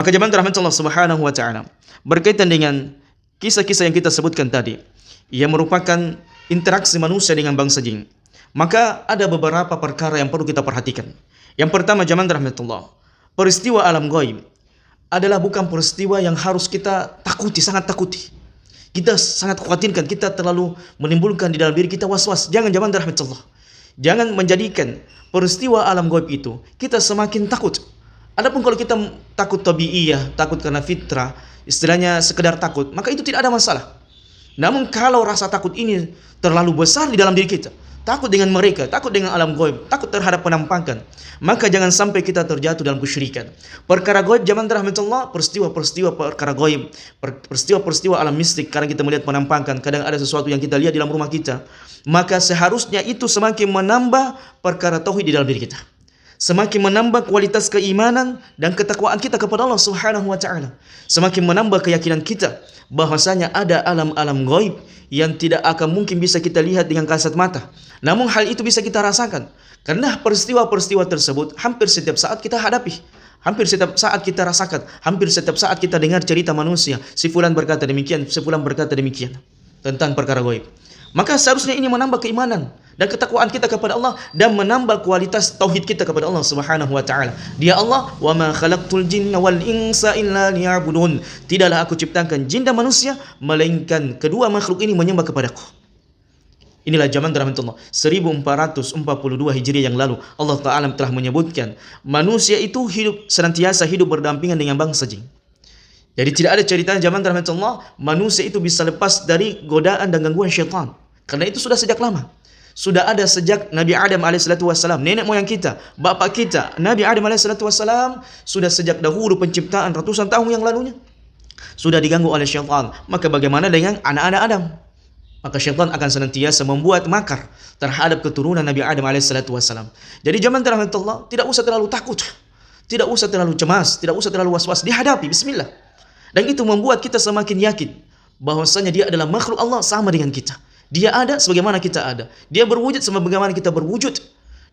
Maka jemaah rahmat Allah Subhanahu wa taala, berkaitan dengan kisah-kisah yang kita sebutkan tadi, yang merupakan interaksi manusia dengan bangsa jin, maka ada beberapa perkara yang perlu kita perhatikan. Yang pertama jemaah rahmat Allah, peristiwa alam gaib adalah bukan peristiwa yang harus kita takuti, sangat takuti. Kita sangat khawatirkan, kita terlalu menimbulkan di dalam diri kita was-was. Jangan jemaah rahmat Allah. Jangan menjadikan peristiwa alam gaib itu kita semakin takut. Adapun kalau kita takut tabiiyah, takut karena fitrah, istilahnya sekedar takut, maka itu tidak ada masalah. Namun kalau rasa takut ini terlalu besar di dalam diri kita, takut dengan mereka, takut dengan alam gaib, takut terhadap penampakan, maka jangan sampai kita terjatuh dalam kesyirikan. Perkara gaib zaman rahmatullah, peristiwa-peristiwa perkara gaib, peristiwa-peristiwa alam mistik, karena kita melihat penampakan, kadang ada sesuatu yang kita lihat di dalam rumah kita, maka seharusnya itu semakin menambah perkara tauhid di dalam diri kita. Semakin menambah kualitas keimanan dan ketakwaan kita kepada Allah Subhanahu wa taala. Semakin menambah keyakinan kita bahwasanya ada alam-alam gaib yang tidak akan mungkin bisa kita lihat dengan kasat mata. Namun hal itu bisa kita rasakan karena peristiwa-peristiwa tersebut hampir setiap saat kita hadapi. Hampir setiap saat kita rasakan, hampir setiap saat kita dengar cerita manusia, si fulan berkata demikian, si fulan berkata demikian tentang perkara gaib. Maka seharusnya ini menambah keimanan dan ketakwaan kita kepada Allah dan menambah kualitas tauhid kita kepada Allah Subhanahu wa taala. Dia Allah, "Wa ma khalaqtul jinna wal insa illa liya'budun." Tidaklah aku ciptakan jin dan manusia melainkan kedua makhluk ini menyembah kepadaku. Inilah zaman rahmatullah 1442 Hijriah yang lalu Allah taala telah menyebutkan manusia itu senantiasa hidup berdampingan dengan bangsa jin. Jadi tidak ada cerita zaman rahmatullah manusia itu bisa lepas dari godaan dan gangguan syaitan. Karena itu sudah sejak lama. Sudah ada sejak Nabi Adam alaihissalam, nenek moyang kita, bapak kita, Nabi Adam alaihissalam, sudah sejak dahulu penciptaan ratusan tahun yang lalunya sudah diganggu oleh syaitan. Maka bagaimana dengan anak-anak Adam? Maka syaitan akan senantiasa membuat makar terhadap keturunan Nabi Adam alaihissalam. Jadi zaman rahmatullah tidak usah terlalu takut, tidak usah terlalu cemas, tidak usah terlalu was-was, dihadapi bismillah. Dan itu membuat kita semakin yakin bahwasanya dia adalah makhluk Allah sama dengan kita. Dia ada sebagaimana kita ada. Dia berwujud sebagaimana kita berwujud.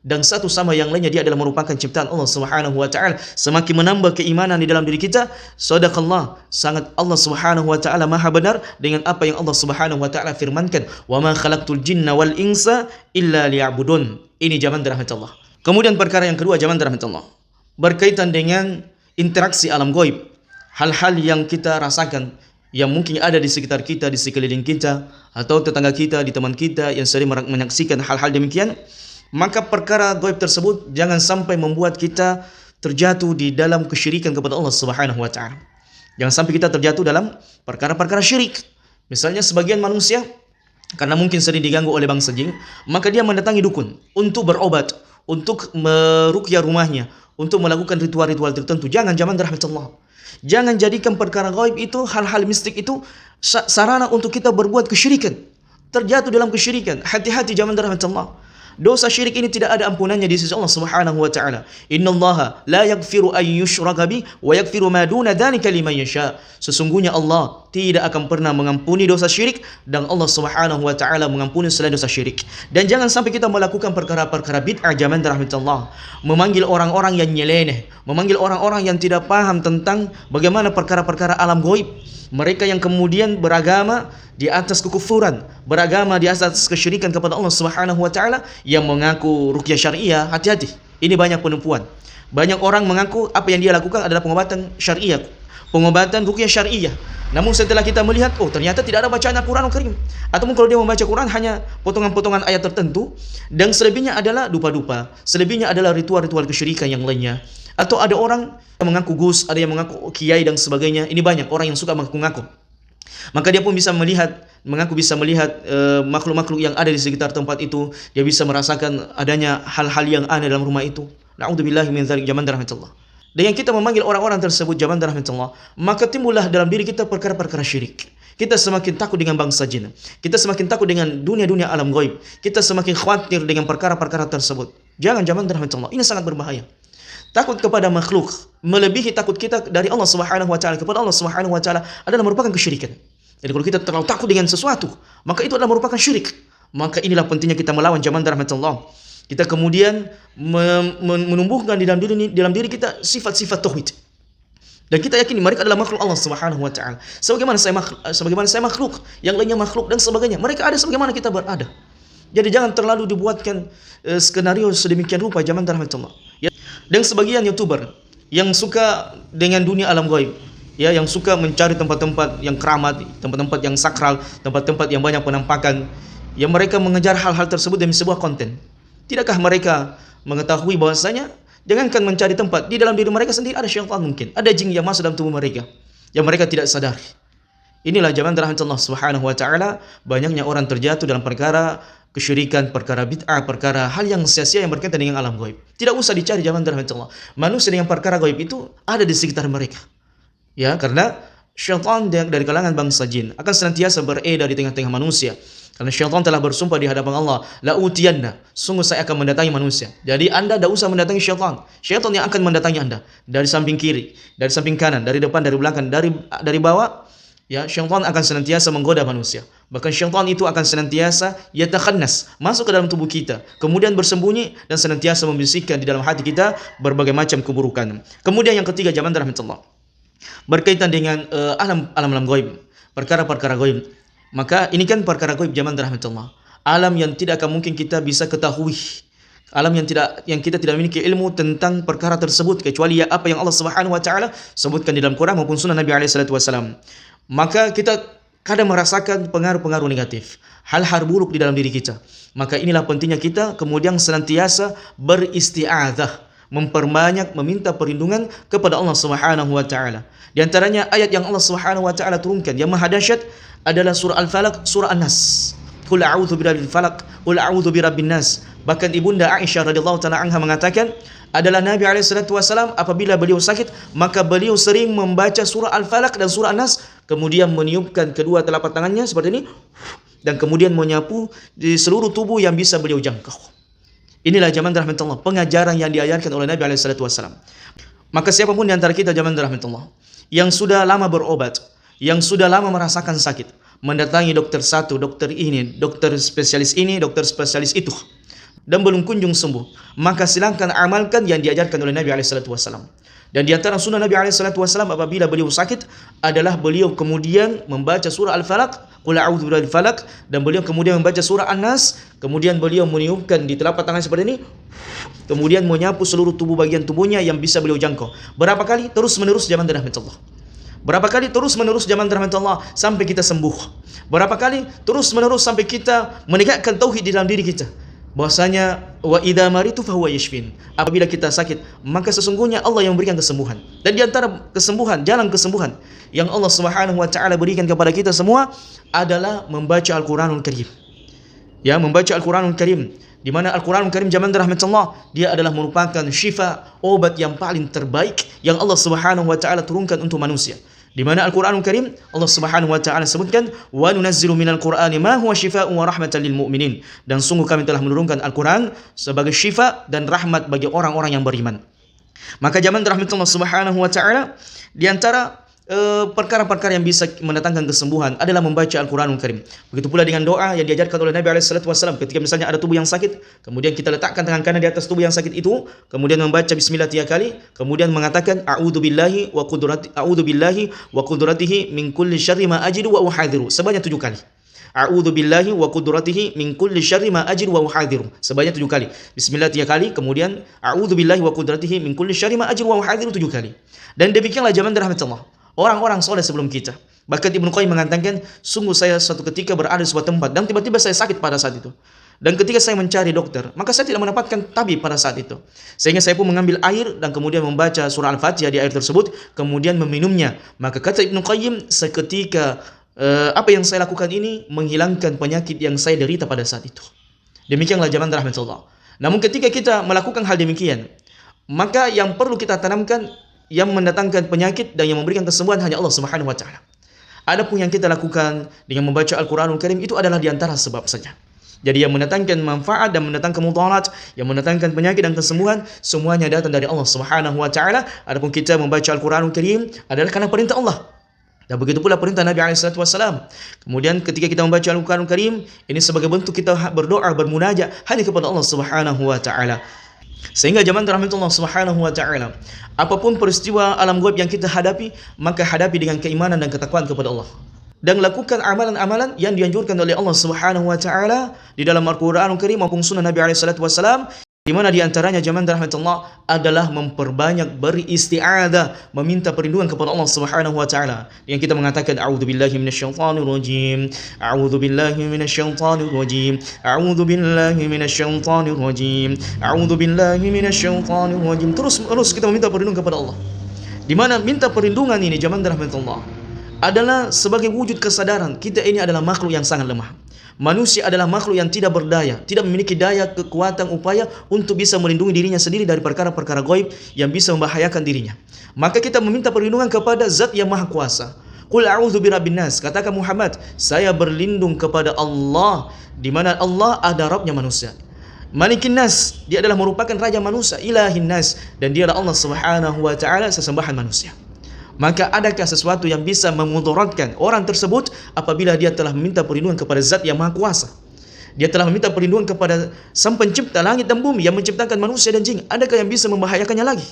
Dan satu sama yang lainnya dia adalah merupakan ciptaan Allah Subhanahu wa taala. Semakin menambah keimanan di dalam diri kita, sadaqallah, sangat Allah Subhanahu wa taala Maha benar dengan apa yang Allah Subhanahu wa taala firmankan, "Wa ma khalaqtul jinna wal insa illa liya'budun." Ini zaman rahmatullah. Kemudian perkara yang kedua zaman rahmatullah, berkaitan dengan interaksi alam gaib. Hal-hal yang kita rasakan yang mungkin ada di sekitar kita, di sekeliling kita, atau tetangga kita, di teman kita yang sering menyaksikan hal-hal demikian, maka perkara gaib tersebut jangan sampai membuat kita terjatuh di dalam kesyirikan kepada Allah Subhanahu wa taala. Jangan sampai kita terjatuh dalam perkara-perkara syirik. Misalnya sebagian manusia karena mungkin sering diganggu oleh bangsa jin, maka dia mendatangi dukun untuk berobat, untuk meruqyah rumahnya, untuk melakukan ritual-ritual tertentu. Jangan zaman rahmatullah. Jangan jadikan perkara gaib itu, hal-hal mistik itu sarana untuk kita berbuat kesyirikan, terjatuh dalam kesyirikan. Hati-hati zaman rahmatullah. Dosa syirik ini tidak ada ampunannya di sisi Allah Subhanahu wa taala. Innallaha la yaghfiru an yushraka bi wa yaghfiru ma duna dzalika liman yasha. Sesungguhnya Allah tidak akan pernah mengampuni dosa syirik dan Allah Subhanahu wa taala mengampuni selain dosa syirik. Dan jangan sampai kita melakukan perkara-perkara bid'ah zaman rahmatullah. Memanggil orang-orang yang nyeleneh, memanggil orang-orang yang tidak paham tentang bagaimana perkara-perkara alam gaib. Mereka yang kemudian beragama di atas kekufuran, beragama di atas kesyirikan kepada Allah Subhanahu wa taala, yang mengaku ruqyah syariah. Hati-hati. Ini banyak penipuan. Banyak orang mengaku apa yang dia lakukan adalah pengobatan syariah, pengobatan ruqyah syariah. Namun setelah kita melihat, oh ternyata tidak ada bacaan Al-Qur'anul Karim. Ataupun kalau dia membaca Quran hanya potongan-potongan ayat tertentu, dan selebihnya adalah dupa-dupa, selebihnya adalah ritual-ritual kesyirikan yang lainnya. Atau ada orang yang mengaku gus, ada yang mengaku kiai dan sebagainya. Ini banyak orang yang suka mengaku-ngaku. Maka dia pun bisa melihat, mengaku bisa melihat makhluk-makhluk yang ada di sekitar tempat itu. Dia bisa merasakan adanya hal-hal yang aneh dalam rumah itu. Na'udzubillahi min dzalik zaman rahmatullah. Dan yang kita memanggil orang-orang tersebut zaman rahmatullah, maka timbullah dalam diri kita perkara-perkara syirik. Kita semakin takut dengan bangsa jin. Kita semakin takut dengan dunia-dunia alam gaib. Kita semakin khawatir dengan perkara-perkara tersebut. Jangan zaman rahmatullah. Ini sangat berbahaya. Takut kepada makhluk melebihi takut kita dari Allah Subhanahu wa taala kepada Allah Subhanahu wa taala adalah merupakan kesyirikan. Jadi kalau kita terlalu takut dengan sesuatu, maka itu adalah merupakan syirik. Maka inilah pentingnya kita melawan zaman rahmatullah. Kita kemudian menumbuhkan di dalam diri kita sifat-sifat tauhid. Dan kita yakini mereka adalah makhluk Allah Subhanahu wa taala. Sebagaimana saya makhluk, yang lainnya makhluk dan sebagainya. Mereka ada sebagaimana kita berada. Jadi jangan terlalu dibuatkan skenario sedemikian rupa zaman rahmatullah. Ya. Dan sebagian YouTuber yang suka dengan dunia alam gaib, ya, yang suka mencari tempat-tempat yang keramat, tempat-tempat yang sakral, tempat-tempat yang banyak penampakan, yang mereka mengejar hal-hal tersebut demi sebuah konten. Tidakkah mereka mengetahui bahwasanya jangankan mencari tempat, di dalam diri mereka sendiri ada syaitan mungkin, ada jin yang masuk dalam tubuh mereka yang mereka tidak sadari. Inilah zaman rahmat Allah Subhanahu wa taala, banyaknya orang terjatuh dalam perkara kesyirikan, perkara bid'ah, perkara hal yang sia-sia yang berkaitan dengan alam gaib. Tidak usah dicari zaman rahmat Allah. Manusia dengan perkara gaib itu ada di sekitar mereka. Ya, karena syaitan dari kalangan bangsa jin akan senantiasa beredar di tengah-tengah manusia. Karena syaitan telah bersumpah di hadapan Allah, la utiyanna, sungguh saya akan mendatangi manusia. Jadi Anda tidak usah mendatangi syaitan. Syaitan yang akan mendatangi Anda dari samping kiri, dari samping kanan, dari depan, dari belakang, dari bawah. Ya, syaitan akan senantiasa menggoda manusia. Bahkan syaitan itu akan senantiasa yatakhannas, masuk ke dalam tubuh kita, kemudian bersembunyi dan senantiasa membisikkan di dalam hati kita berbagai macam keburukan. Kemudian yang ketiga, zaman rahmatullah, berkaitan dengan alam gaib, perkara-perkara gaib. Maka ini kan perkara gaib zaman rahmatullah, alam yang tidak akan mungkin kita bisa ketahui, alam yang kita tidak memiliki ilmu tentang perkara tersebut kecuali apa yang Allah Subhanahu wa taala sebutkan di dalam Quran maupun sunnah Nabi alaihi salatu wasallam. Maka kita kadang merasakan pengaruh-pengaruh negatif, hal-hal buruk di dalam diri kita. Maka inilah pentingnya kita kemudian senantiasa beristi'adzah, memperbanyak meminta perlindungan kepada Allah Subhanahu wa taala. Di antaranya ayat yang Allah Subhanahu wa taala turunkan yang maha dahsyat adalah surah Al-Falaq, surah An-Nas. Qul a'udzu birabbil falaq, qul a'udzu birabbin nas. Bahkan Ibunda Aisyah radhiyallahu taala anha mengatakan, adalah Nabi alaihi salatu wasallam apabila beliau sakit, maka beliau sering membaca surah Al-Falaq dan surah An-Nas, kemudian meniupkan kedua telapak tangannya seperti ini dan kemudian menyapu di seluruh tubuh yang bisa beliau jangkau. Inilah zaman rahmatullah, pengajaran yang diajarkan oleh Nabi alaihi salatu wasallam. Maka siapapun di antara kita zaman rahmatullah yang sudah lama berobat, yang sudah lama merasakan sakit, mendatangi dokter satu, dokter ini, dokter spesialis ini, dokter spesialis itu, dan belum kunjung sembuh, maka silakan amalkan yang diajarkan oleh Nabi alaihi salatu wasallam. Dan di antara sunnah Nabi alaihi salatu wasallam apabila beliau sakit adalah beliau kemudian membaca surah Al-Falaq, qul a'udzu birabbil falaq, dan beliau kemudian membaca surah An-Nas, kemudian beliau meniupkan di telapak tangan seperti ini, kemudian menyapu seluruh tubuh bagian tubuhnya yang bisa beliau jangkau. Berapa kali? Terus menerus zaman rahmatullah. Berapa kali terus menerus zaman rahmatullah sampai kita sembuh? Berapa kali terus menerus sampai kita menegakkan tauhid di dalam diri kita? Bahwasanya wa idza maritu fahuwa yashfin. Apabila kita sakit, maka sesungguhnya Allah yang memberikan kesembuhan. Dan di antara kesembuhan, jalan kesembuhan yang Allah Subhanahu wa taala berikan kepada kita semua adalah membaca Al-Qur'anul Karim. Ya, membaca Al-Qur'anul Karim. Di mana Al-Qur'anul Karim zaman rahmatullah, dia adalah merupakan syifa, obat yang paling terbaik yang Allah Subhanahu wa taala turunkan untuk manusia. Di mana Al-Qur'anul Karim Allah Subhanahu wa taala sebutkan wa nunazzilu minal Qur'ani ma huwa syifaa'un wa rahmatan lil mu'minin, dan sungguh kami telah menurunkan Al-Qur'an sebagai syifa dan rahmat bagi orang-orang yang beriman. Maka zaman rahmatullah Subhanahu wa taala di antara perkara-perkara yang bisa mendatangkan kesembuhan adalah membaca Al-Qur'anul Karim. Begitu pula dengan doa yang diajarkan oleh Nabi alaihi salatu wasallam ketika misalnya ada tubuh yang sakit, kemudian kita letakkan tangan kanan di atas tubuh yang sakit itu, kemudian membaca bismillah 3 kali, kemudian mengatakan a'udzu billahi wa qudratihi min kulli syarri ma ajidu wa uhadhiru sebanyak 7 kali. A'udzu billahi wa qudratihi min kulli syarri ma ajidu wa uhadhiru sebanyak 7 kali. Bismillah 3 kali, kemudian a'udzu billahi wa qudratihi min kulli syarri ma ajidu wa uhadhiru 7 kali. Dan demikianlah zaman rahmatullah orang-orang soleh sebelum kita. Bahkan Ibnu Qayyim mengatakan, sungguh saya suatu ketika berada di sebuah tempat dan tiba-tiba saya sakit pada saat itu. Dan ketika saya mencari dokter, maka saya tidak mendapatkan tabib pada saat itu. Sehingga saya pun mengambil air dan kemudian membaca surah Al-Fatihah di air tersebut, kemudian meminumnya. Maka kata Ibnu Qayyim, seketika apa yang saya lakukan ini menghilangkan penyakit yang saya derita pada saat itu. Demikianlah zaman rahmatullah. Namun ketika kita melakukan hal demikian, maka yang perlu kita tanamkan, yang mendatangkan penyakit dan yang memberikan kesembuhan hanya Allah Subhanahu wa taala. Adapun yang kita lakukan dengan membaca Al-Qur'anul Karim itu adalah di antara sebab saja. Jadi yang mendatangkan manfaat dan mendatangkan mudarat, yang mendatangkan penyakit dan kesembuhan, semuanya datang dari Allah Subhanahu wa taala. Adapun kita membaca Al-Qur'anul Karim adalah karena perintah Allah. Dan begitu pula perintah Nabi alaihi salatu wasallam. Kemudian ketika kita membaca Al-Qur'anul Karim, ini sebagai bentuk kita berdoa, bermunajat hanya kepada Allah Subhanahu wa taala. Sehingga zaman rahmatullah subhanahu wa ta'ala, apapun peristiwa alam gaib yang kita hadapi, maka hadapi dengan keimanan dan ketakwaan kepada Allah. Dan lakukan amalan-amalan yang dianjurkan oleh Allah Subhanahu wa taala di dalam Al-Qur'anul Karim maupun sunnah Nabi alaihi salatu wasallam, di mana di antaranya zaman rahmatullah adalah memperbanyak beristi'adzah, meminta perlindungan kepada Allah Subhanahu wa taala. Yang kita mengatakan a'udzubillahi minasyaitonir rajim, a'udzubillahi minasyaitonir rajim, a'udzubillahi minasyaitonir rajim, a'udzubillahi minasyaitonir rajim. Terus kita meminta perlindungan kepada Allah. Di mana minta perlindungan ini zaman rahmatullah adalah sebagai wujud kesadaran kita ini adalah makhluk yang sangat lemah. Manusia adalah makhluk yang tidak berdaya, tidak memiliki daya, kekuatan, upaya untuk bisa melindungi dirinya sendiri dari perkara-perkara gaib yang bisa membahayakan dirinya. Maka kita meminta perlindungan kepada Zat yang Maha Kuasa. Qul a'udzu birabbin nas, katakan Muhammad, saya berlindung kepada Allah, di mana Allah ada Rabbnya manusia. Malikin nas, dia adalah merupakan raja manusia, ilahin nas, dan dia adalah Allah Subhanahu wa taala, sesembahan manusia. Maka adakah sesuatu yang bisa memudaratkan orang tersebut apabila dia telah meminta perlindungan kepada Zat yang Maha Kuasa? Dia telah meminta perlindungan kepada Sang Pencipta langit dan bumi yang menciptakan manusia dan jin. Adakah yang bisa membahayakannya lagi?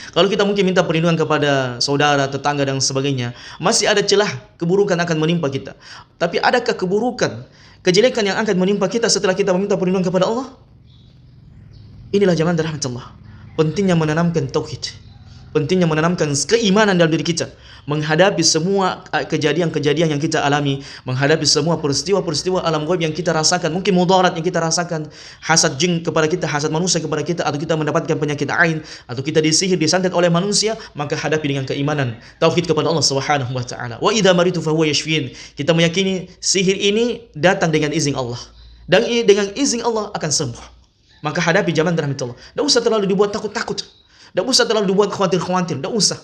Kalau kita mungkin minta perlindungan kepada saudara, tetangga dan sebagainya, masih ada celah keburukan akan menimpa kita. Tapi adakah keburukan, kejelekan yang akan menimpa kita setelah kita meminta perlindungan kepada Allah? Inilah zaman rahmatullah. Pentingnya menanamkan tauhid. Pentingnya menanamkan keimanan dalam diri kita, menghadapi semua kejadian-kejadian yang kita alami, menghadapi semua peristiwa-peristiwa alam gaib yang kita rasakan, mungkin mudarat yang kita rasakan, hasad jin kepada kita, hasad manusia kepada kita, atau kita mendapatkan penyakit ain, atau kita disihir, disantet oleh manusia, maka hadapi dengan keimanan, tauhid kepada Allah Subhanahu wa taala. Wa idza maritu fa huwa yashfin. Kita meyakini sihir ini datang dengan izin Allah, dan dengan izin Allah akan sembuh. Maka hadapi zaman rahmatullah. Tidak usah terlalu dibuat takut-takut. Tidak usah terlalu dibuat khawatir-khawatir. Tidak usah.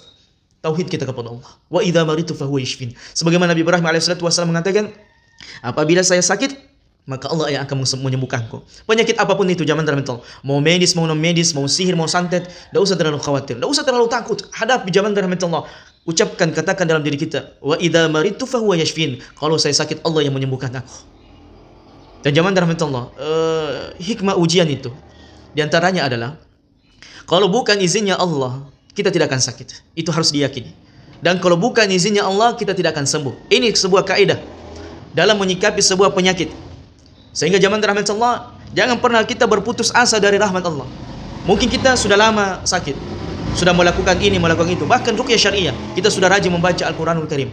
Tauhid kita kepada Allah. Wa idza maritu fa huwa yashfin. Sebagaimana Nabi Ibrahim alaihissalatu wassalam mengatakan, apabila saya sakit, maka Allah yang akan menyembuhkanku. Penyakit apapun itu zaman rahmatullah. Mau medis, mau non medis, mau sihir, mau santet, tidak usah terlalu khawatir. Tidak usah terlalu takut. Hadapi zaman rahmatullah. Ucapkan, katakan dalam diri kita, wa idza maritu fa huwa yashfin. Kalau saya sakit, Allah yang menyembuhkan aku. Dan zaman rahmatullah, hikmah ujian itu di antaranya adalah kalau bukan izinnya Allah, kita tidak akan sakit. Itu harus diyakini. Dan kalau bukan izinnya Allah, kita tidak akan sembuh. Ini sebuah kaidah dalam menyikapi sebuah penyakit. Sehingga zaman rahmat Allah, jangan pernah kita berputus asa dari rahmat Allah. Mungkin kita sudah lama sakit, sudah melakukan ini, melakukan itu. Bahkan ruqyah syariah, kita sudah rajin membaca Al-Quranul Karim.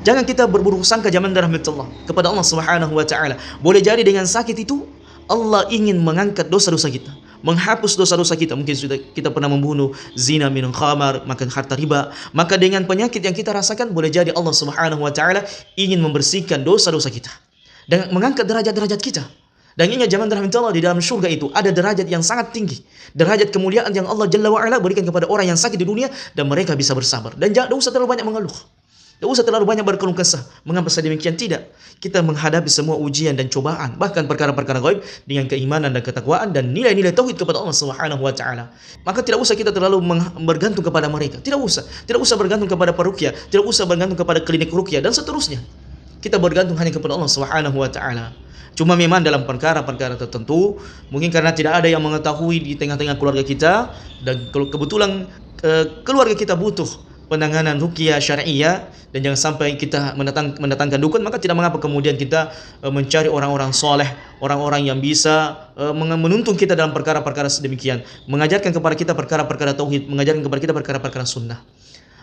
Jangan kita berburuk sangka zaman rahmat Allah kepada Allah Subhanahu wa taala. Boleh jadi dengan sakit itu Allah ingin mengangkat dosa-dosa kita, menghapus dosa-dosa kita. Mungkin sudah kita pernah membunuh, zina, minum khamar, makan harta riba. Maka dengan penyakit yang kita rasakan, boleh jadi Allah Subhanahu wa taala ingin membersihkan dosa-dosa kita dan mengangkat derajat-derajat kita. Dan ingat zaman rahmatullah, di dalam surga itu ada derajat yang sangat tinggi, derajat kemuliaan yang Allah Jalla wa'ala berikan kepada orang yang sakit di dunia, dan mereka bisa bersabar. Dan jangan usah terlalu banyak mengeluh, tidak usah terlalu banyak berkeluh kesah. Mengapa sedemikian? Tidak. Kita menghadapi semua ujian dan cobaan, bahkan perkara-perkara gaib, dengan keimanan dan ketakwaan dan nilai-nilai tauhid kepada Allah Subhanahu wa taala. Maka tidak usah kita terlalu bergantung kepada mereka. Tidak usah. Tidak usah bergantung kepada peruqyah, tidak usah bergantung kepada klinik ruqyah dan seterusnya. Kita bergantung hanya kepada Allah Subhanahu wa taala. Cuma memang dalam perkara-perkara tertentu, mungkin karena tidak ada yang mengetahui di tengah-tengah keluarga kita, dan kalau kebetulan keluarga kita butuh penanganan ruqyah syariah, dan jangan sampai kita mendatangkan dukun, maka tidak mengapa kemudian kita mencari orang-orang soleh, orang-orang yang bisa menuntun kita dalam perkara-perkara sedemikian, mengajarkan kepada kita perkara-perkara tauhid, mengajarkan kepada kita perkara-perkara sunnah.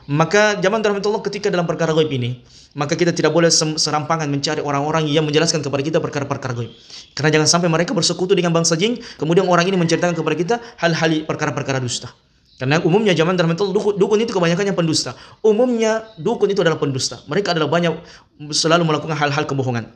Maka zaman rahmatullah ketika dalam perkara gaib ini, maka kita tidak boleh serampangan mencari orang-orang yang menjelaskan kepada kita perkara-perkara gaib. Karena jangan sampai mereka bersekutu dengan bangsa jin, kemudian orang ini menceritakan kepada kita hal-hal perkara-perkara dusta. Karena umumnya zaman rahmatullah dukun itu kebanyakannya pendusta. Umumnya dukun itu adalah pendusta. Mereka adalah banyak selalu melakukan hal-hal kebohongan.